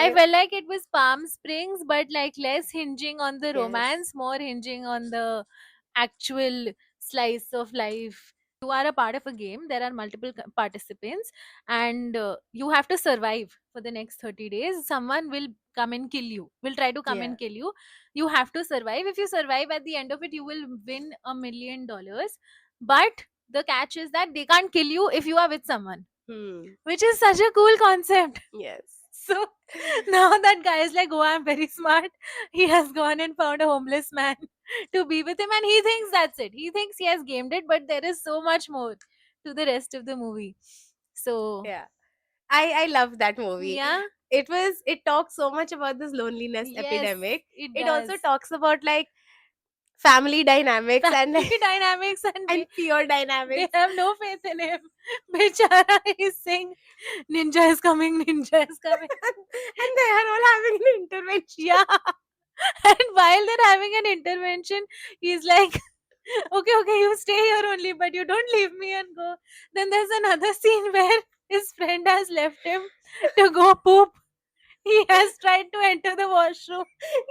I felt like it was Palm Springs, but like less hinging on the Yes. romance, more hinging on the actual slice of life. You are a part of a game. There are multiple participants, and you have to survive for the next 30 days. Someone will come and kill you, will try to come Yeah. and kill you. You have to survive. If you survive at the end of it, you will win $1 million. But the catch is that they can't kill you if you are with someone, which is such a cool concept. Yes. So now that guy is like, oh, I'm very smart. He has gone and found a homeless man to be with him, and he thinks that's it. He thinks he has gamed it, but there is so much more to the rest of the movie. So, Yeah. I love that movie. yeah, It talks so much about this loneliness yes, epidemic. it It does. also talks about like family dynamics and Family dynamics, and and fear they dynamics. have no faith in him. Bichara is saying, Ninja is coming, Ninja is coming. And they are all having an intervention. Yeah. And while they're having an intervention, he's like, okay, you stay here only, but you don't leave me and go. Then there's another scene where his friend has left him to go poop. He has tried to enter the washroom.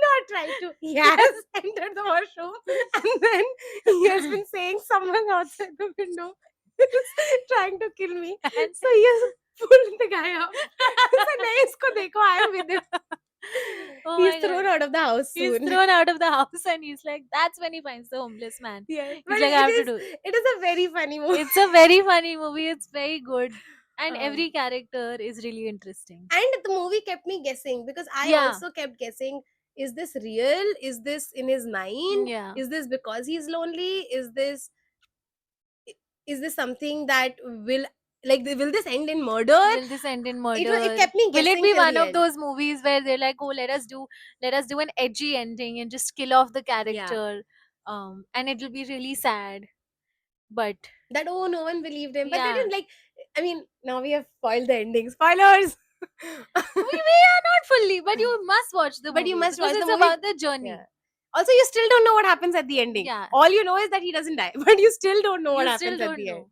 Not try to. He has entered the washroom and then he has been saying someone outside the window is trying to kill me. And So he has pulled the guy up. So nahi isko dekho, I am with him. oh He's my thrown god. out of the house He's soon. thrown out of the house, and he's like, that's when he finds the homeless man. Yes. He's But like, I have to do it. it is a very funny movie. It's a very funny movie. It's very good. And Um, every character is really interesting. And the movie kept me guessing because I Yeah. also kept guessing, is this real? Is this in his mind? Yeah. Is this because he's lonely? Is this something that will this end in murder? Will this end in murder? It kept me Will it guessing be till one the of end. those movies where they're like, oh, let us do an edgy ending and just kill off the Yeah. character, and it'll be really sad. But That, oh, no one believed him. But they yeah, didn't like, I mean, now we have spoiled the ending. Spoilers! we are not fully, but you must watch the But movie you must because watch the it's movie. about the journey. Yeah. Also, you still don't know what happens at the ending. Yeah. All you know is that he doesn't die, but you still don't know what You still happens at don't the know. end.